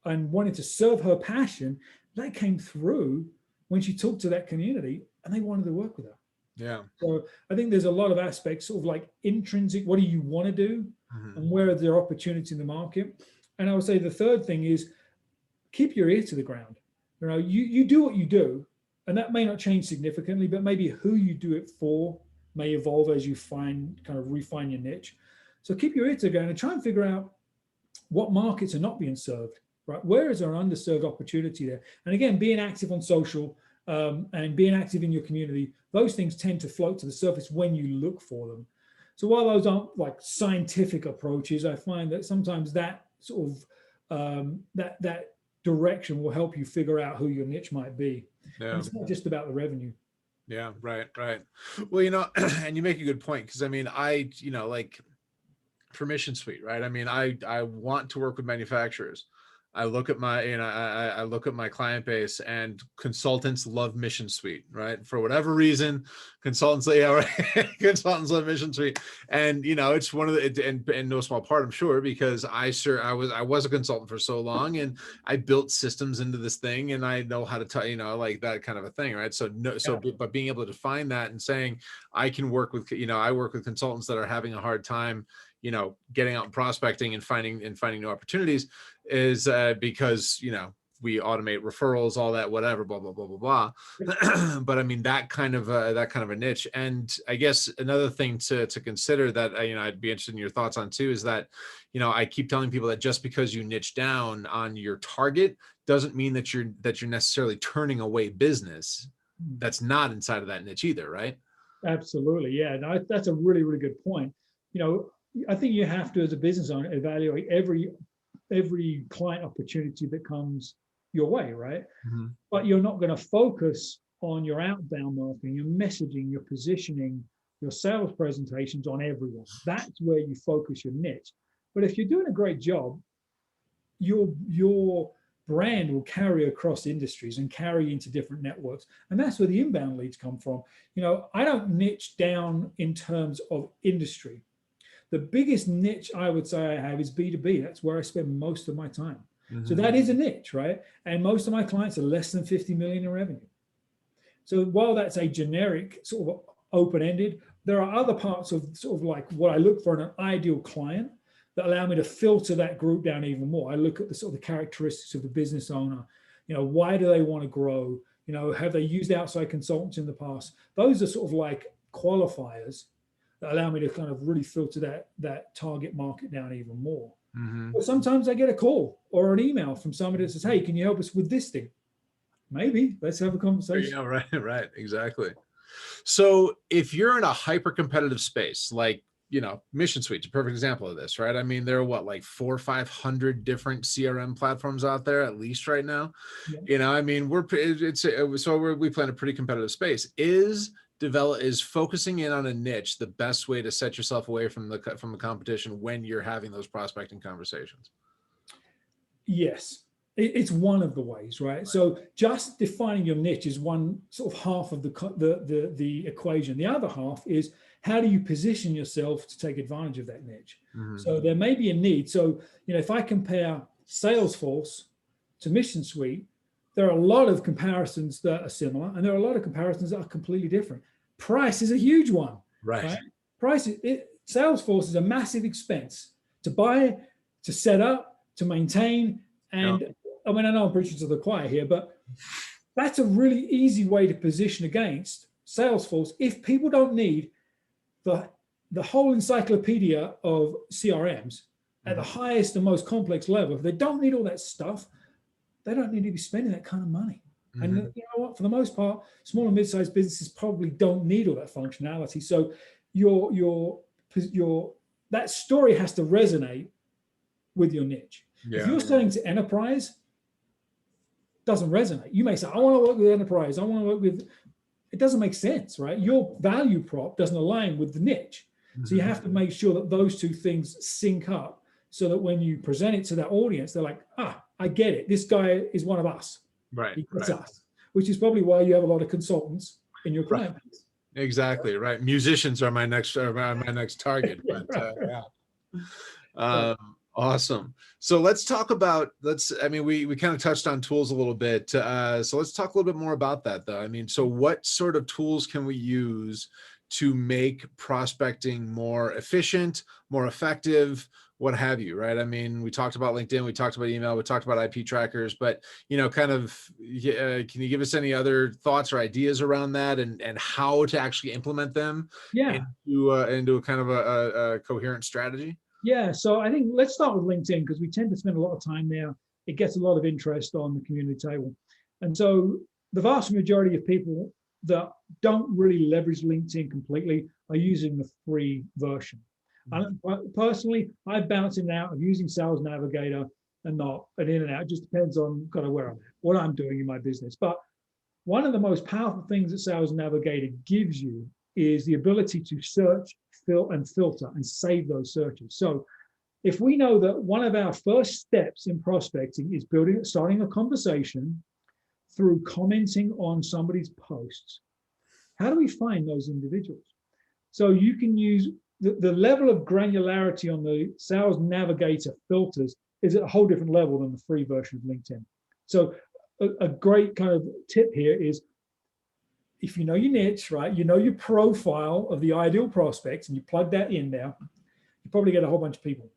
and wanting to serve her passion, that came through when she talked to that community and they wanted to work with her. Yeah. So I think there's a lot of aspects, sort of like intrinsic, what do you want to do? Mhm. And where are there opportunities in the market? And I would say the third thing is keep your ear to the ground. You do what you do, and that may not change significantly, but maybe who you do it for may evolve as you kind of refine your niche. So keep your ear to the ground and try and figure out what markets are not being served, right? Where is there an underserved opportunity there? And again, being active on social and being active in your community, those things tend to float to the surface when you look for them. So while those aren't like scientific approaches, I find that sometimes that sort of that direction will help you figure out who your niche might be. And Yeah. it's not just about the revenue. Yeah. Right. Right. Well, and you make a good point, because I mean, like for Mission Suite, right? I mean, I want to work with manufacturers. I look at my, I look at my client base, and consultants love Mission Suite, right? For whatever reason, consultants, yeah, right? Consultants love Mission Suite, and it's one of the, and in no small part, I'm sure, because I was a consultant for so long, and I built systems into this thing, and I know how to tell, like that kind of a thing, right? So no, so Yeah. but being able to define that and saying I can work with, I work with consultants that are having a hard time getting out and prospecting and finding new opportunities, is because we automate referrals, all that, whatever, blah blah blah blah blah. But I mean, that kind of a niche. And I guess another thing to consider that I'd be interested in your thoughts on too, is that I keep telling people that just because you niche down on your target doesn't mean that you're necessarily turning away business that's not inside of that niche either, right? Absolutely. Yeah. No, that's a really, really good point. I think you have to, as a business owner, evaluate every client opportunity that comes your way, right? Mhm. But you're not going to focus on your outbound marketing, your messaging, your positioning, your sales presentations on everyone. That's where you focus your niche. But if you're doing a great job, your brand will carry across industries and carry into different networks. And that's where the inbound leads come from. I don't niche down in terms of industry. The biggest niche I would say I have is B2B. That's where I spend most of my time. So Mhm. that is a niche, right? And most of my clients are less than 50 million in revenue. So while that's a generic sort of open-ended, there are other parts of sort of like what I look for in an ideal client that allow me to filter that group down even more. I look at the sort of the characteristics of the business owner. Why do they want to grow? Have they used outside consultants in the past? Those are sort of like qualifiers that allow me to kind of really filter that target market down even more. Mhm. But sometimes I get a call or an email from somebody that says, "Hey, can you help us with this thing?" Maybe let's have a conversation. Yeah, right, right, exactly. So if you're in a hyper competitive space, like, Mission Suite's a perfect example of this, right? I mean, there are what, like 400 or 500 different CRM platforms out there, at least right now. Yeah. I mean, we play in a pretty competitive space. Is focusing in on a niche the best way to set yourself away from the competition when you're having those prospecting conversations? Yes, it's one of the ways, right? So just defining your niche is one sort of half of the equation. The other half is how do you position yourself to take advantage of that niche? Mhm. So there may be a need. So if I compare Salesforce to Mission Suite, there are a lot of comparisons that are similar, and there are a lot of comparisons that are completely different. Price is a huge one, Right. right? Salesforce is a massive expense to buy, to set up, to maintain. And I mean, I know I'm preaching to the choir here, but that's a really easy way to position against Salesforce. If people don't need the whole encyclopedia of CRMs at the highest and most complex level, if they don't need all that stuff, they don't need to be spending that kind of money. And Mhm. you know what? For the most part, small and mid-sized businesses probably don't need all that functionality. So that story has to resonate with your niche. If Yeah. you're selling to enterprise, doesn't resonate. You may say, I want to work with enterprise. I want to work with, it doesn't make sense, right? Your value prop doesn't align with the niche. So you have to make sure that those two things sync up so that when you present it to that audience, they're like, I get it. This guy is one of us. Right. He gets Right. us, which is probably why you have a lot of consultants in your Right. client base. Exactly. Right. Musicians are my next target, but Right, right. yeah. So, Um, Awesome. So let's talk about, I mean, we kind of touched on tools a little bit. So let's talk a little bit more about that though. I mean, so what sort of tools can we use to make prospecting more efficient, more effective, what have you, right? I mean, we talked about LinkedIn, we talked about email, we talked about IP trackers, but, kind of, can you give us any other thoughts or ideas around that and how to actually implement them Yeah. into a kind of a coherent strategy? Yeah, so I think let's start with LinkedIn because we tend to spend a lot of time there. It gets a lot of interest on the community table. And so the vast majority of people that don't really leverage LinkedIn completely are using the free version. And personally, I bounce in and out of using Sales Navigator and not an in and out. It just depends on kind of where I'm at, what I'm doing in my business. But one of the most powerful things that Sales Navigator gives you is the ability to search, filter and save those searches. So if we know that one of our first steps in prospecting is starting a conversation through commenting on somebody's posts, how do we find those individuals? So you can use the level of granularity on the Sales Navigator filters is at a whole different level than the free version of LinkedIn. So a great kind of tip here is, if you know your niche, right, you know your profile of the ideal prospects and you plug that in there, you probably get a whole bunch of people.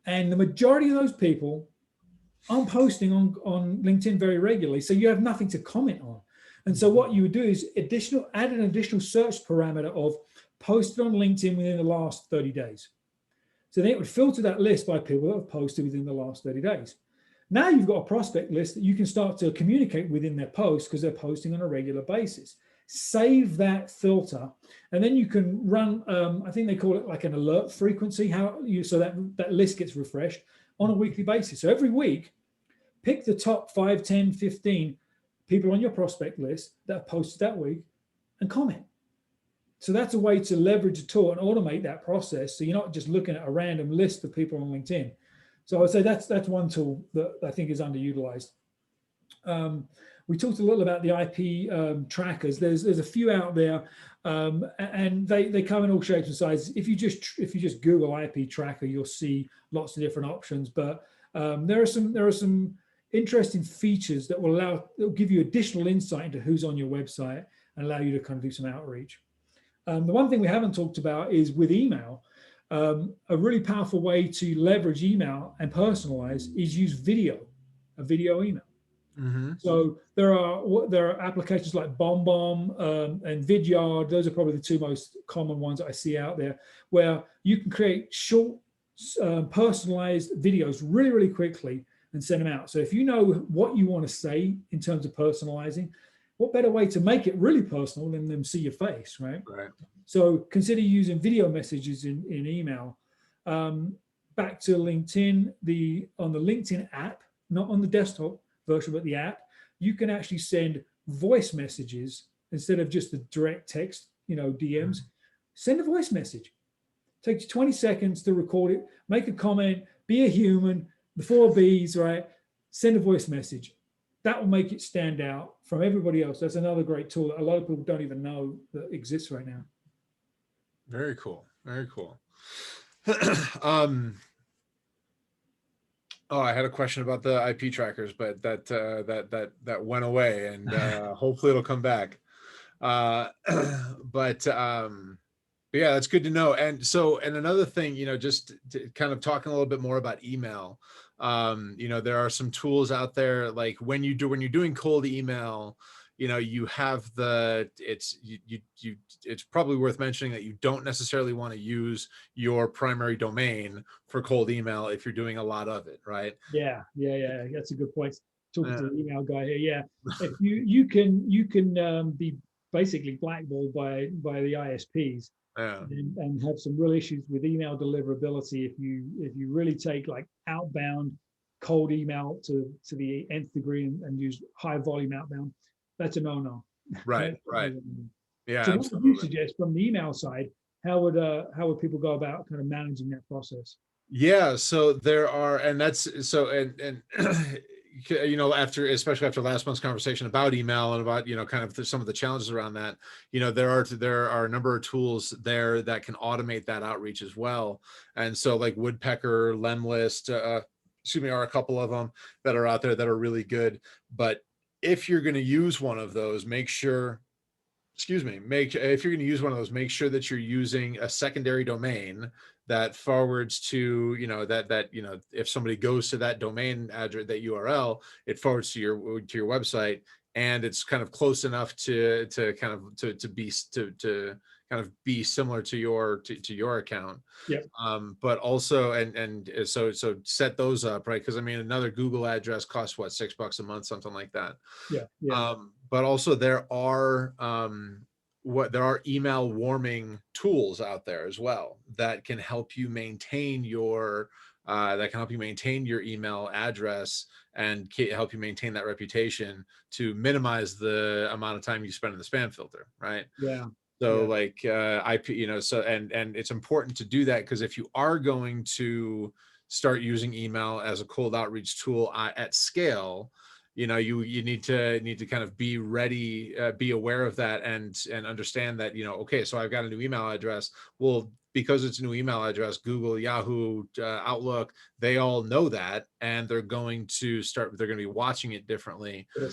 And the majority of those people aren't posting on LinkedIn very regularly, so you have nothing to comment on. And so what you would do is add an additional search parameter of posted on LinkedIn within the last 30 days. So then it would filter that list by people that have posted within the last 30 days. Now you've got a prospect list that you can start to communicate within their posts because they're posting on a regular basis. Save that filter, and then you can run, I think they call it like an alert frequency, so that list gets refreshed on a weekly basis. So every week, pick the top 5, 10, 15 people on your prospect list that have posted that week and comment. So that's a way to leverage a tool and automate that process. So you're not just looking at a random list of people on LinkedIn. So I would say that's one tool that I think is underutilized. We talked a little about the IP trackers. There's a few out there, and they come in all shapes and sizes. If you just Google IP tracker, you'll see lots of different options. But there are some interesting features that will give you additional insight into who's on your website and allow you to kind of do some outreach. The one thing we haven't talked about is with email. A really powerful way to leverage email and personalize is use a video email. Mm-hmm. So there are applications like BombBomb and Vidyard. Those are probably the two most common ones that I see out there, where you can create short, personalized videos really, really quickly and send them out. So if you know what you want to say in terms of personalizing, what better way to make it really personal than them see your face, right? Right. So consider using video messages in email. Back to LinkedIn, on the LinkedIn app, not on the desktop version, but the app, you can actually send voice messages instead of just the direct text, DMs. Send a voice message. Takes you 20 seconds to record it, make a comment, be a human, the 4 Bs, right? Send a voice message. That will make it stand out from everybody else. That's another great tool that a lot of people don't even know that exists right now. Very cool. Very cool. Oh, I had a question about the IP trackers, but that went away, and hopefully it'll come back. But yeah, that's good to know. And another thing, just to kind of talking a little bit more about email. There are some tools out there, like when you're doing cold email, you have it's probably worth mentioning that you don't necessarily want to use your primary domain for cold email if you're doing a lot of it, right? Yeah. That's a good point. Talking to the email guy here. Yeah, if you can be basically blackballed by the ISPs. Yeah. And have some real issues with email deliverability if you really take like outbound cold email to the nth degree and use high volume outbound. That's a no-no. Right. Yeah. So what would you suggest from the email side? How would people go about kind of managing that process? Yeah, so there are, and that's so, and especially after last month's conversation about email and about, kind of some of the challenges around that, there are a number of tools there that can automate that outreach as well. And so like Woodpecker, Lemlist, are a couple of them that are out there that are really good. But if you're going to use one of those, make sure if you're going to use one of those, make sure that you're using a secondary domain that forwards to, if somebody goes to that domain address, that URL, it forwards to your website, and it's kind of close enough to kind of be similar to your account. Yeah. But also, so set those up, right? Because I mean, another Google address costs what, $6 a month, something like that. Yeah. Yeah. But also there are email warming tools out there as well that can help you maintain your email address and help you maintain that reputation to minimize the amount of time you spend in the spam filter, right? Yeah. So like IP, and it's important to do that, because if you are going to start using email as a cold outreach tool at scale, you need to kind of be ready, be aware of that, and understand that, okay, so I've got a new email address. Well, because it's a new email address, Google, Yahoo, Outlook, they all know that, and they're going to be watching it differently. So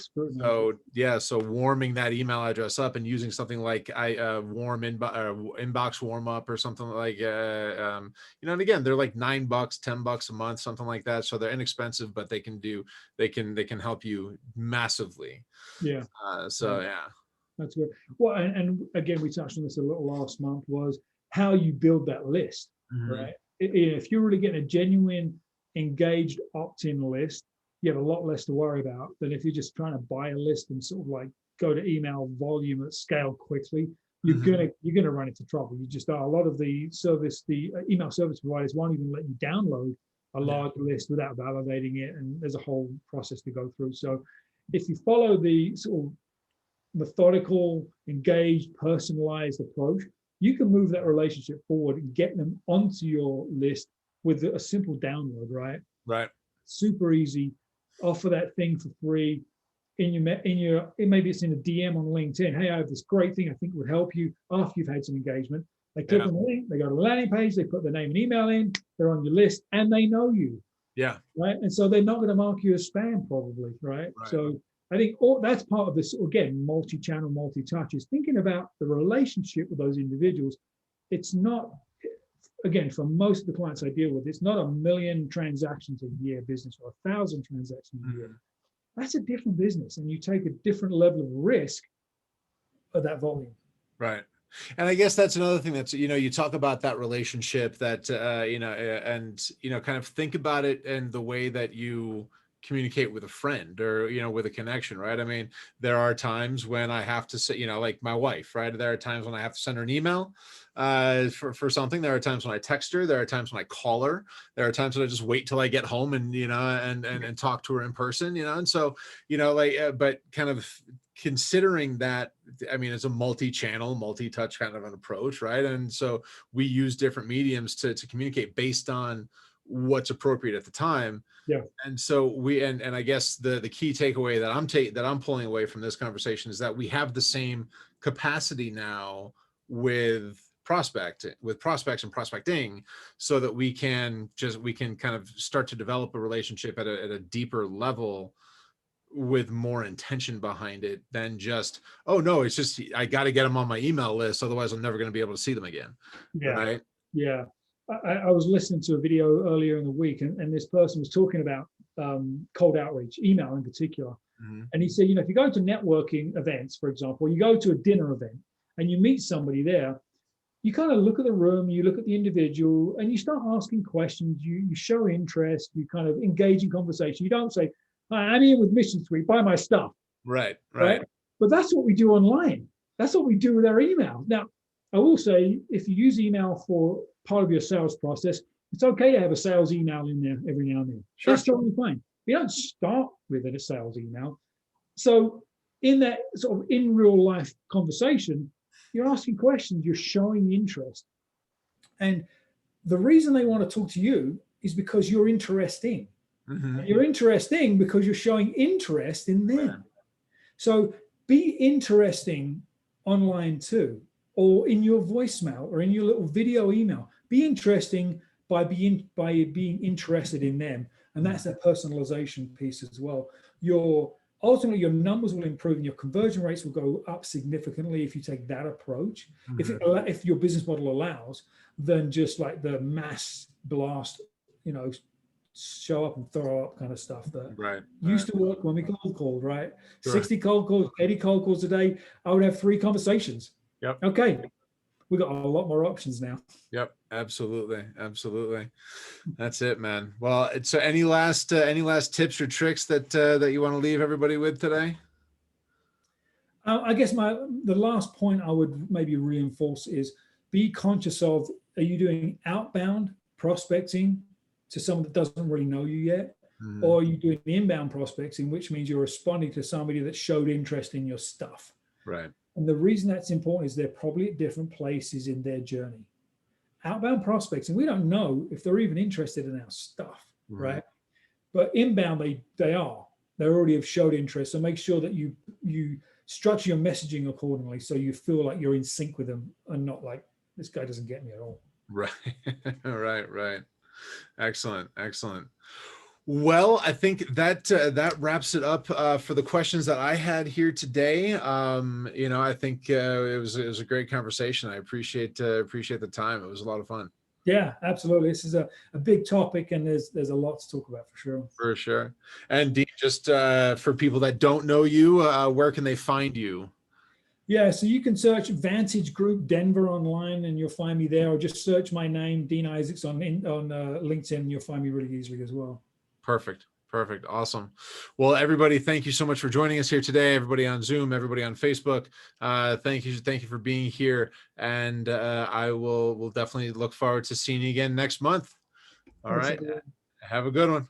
so warming that email address up and using something like warm inbox warm up or something like, and again, they're like $9, $10 a month, something like that. So they're inexpensive, but they can help you massively. Yeah. Yeah. That's good. Well, and again, we touched on this a little last month, was how you build that list, right? If you're really getting a genuine, engaged opt-in list, you have a lot less to worry about than if you're just trying to buy a list and sort of like go to email volume at scale quickly. You're gonna run into trouble. You just are. A lot of the email service providers won't even let you download a large list without validating it, and there's a whole process to go through. So if you follow the sort of methodical, engaged, personalized approach, you can move that relationship forward and get them onto your list with a simple download, right? Right. Super easy. Offer that thing for free maybe it's in a DM on LinkedIn. Hey, I have this great thing I think would help you after you've had some engagement. They click on the link, they go to the landing page, they put their name and email in, they're on your list, and they know you. Yeah. Right. And so they're not going to mark you as spam, probably. Right. So I think that's part of this, again, multi-channel, multi-touch, is thinking about the relationship with those individuals. It's not, again, for most of the clients I deal with, it's not 1 million transactions a year business or 1,000 transactions a year. That's a different business, and you take a different level of risk of that volume. Right. And I guess that's another thing that's, you talk about that relationship that, kind of think about it in the way that you communicate with a friend or, with a connection, right? I mean, there are times when I have to say, like my wife, right? There are times when I have to send her an email for something. There are times when I text her. There are times when I call her. There are times when I just wait till I get home and, and talk to her in person, and so, but kind of considering that, I mean, it's a multi-channel, multi-touch kind of an approach, right? And so we use different mediums to communicate based on what's appropriate at the time. Yeah. And so and I guess the key takeaway that I'm pulling away from this conversation is that we have the same capacity now with prospects and prospecting, so that we can kind of start to develop a relationship at a deeper level with more intention behind it than just, oh no, it's just, I got to get them on my email list, otherwise I'm never going to be able to see them again. Yeah. Right. Yeah. I was listening to a video earlier in the week, and this person was talking about cold outreach, email in particular. And he said, if you go to networking events, for example, you go to a dinner event and you meet somebody there, you kind of look at the room, you look at the individual, and you start asking questions, you show interest, you kind of engage in conversation. You don't say, I'm here with Mission Suite, buy my stuff. Right. But that's what we do online. That's what we do with our email. Now, I will say, if you use email for part of your sales process, it's okay to have a sales email in there every now and then. Sure. That's totally fine. You don't start with a sales email. So in that sort of in real life conversation, you're asking questions, you're showing interest. And the reason they want to talk to you is because you're interesting. Mhm. You're interesting because you're showing interest in them. Right. So be interesting online too, or in your voicemail or in your little video email. Be interesting by being interested in them. And that's that personalization piece as well. Ultimately your numbers will improve and your conversion rates will go up significantly if you take that approach. Mhm. If your business model allows, than just like the mass blast, you know, show up and throw up kind of stuff that Right. used to work when we cold called, right? Sure. 60 cold calls, 80 cold calls a day. I would have 3 conversations. Yep. Okay. We got a lot more options now. Yep. Absolutely. Absolutely. That's it, man. Well, so any last tips or tricks that that you want to leave everybody with today? I guess the last point I would maybe reinforce is be conscious of, are you doing outbound prospecting to someone that doesn't really know you yet? Mhm. Or are you doing inbound prospecting, which means you're responding to somebody that showed interest in your stuff? Right. And the reason that's important is they're probably at different places in their journey. Outbound prospecting, we don't know if they're even interested in our stuff, Mhm. right? But inbound, they are. They already have showed interest. So make sure that you structure your messaging accordingly, so you feel like you're in sync with them and not like, this guy doesn't get me at all. Right. Right. Excellent. Excellent. Well, I think that that wraps it up for the questions that I had here today. I think it was a great conversation. I appreciate the time. It was a lot of fun. Yeah, absolutely. This is a big topic, and there's a lot to talk about for sure. For sure. And Dean, just for people that don't know you, where can they find you? Yeah, so you can search Vantage Group Denver online, and you'll find me there. Or just search my name, Dean Isaacs, on LinkedIn, and you'll find me really easily as well. Perfect. Perfect. Awesome. Well, everybody, thank you so much for joining us here today. Everybody on Zoom, everybody on Facebook. Thank you. Thank you for being here. And I will definitely look forward to seeing you again next month. All Thanks, right. everyone. Have a good one.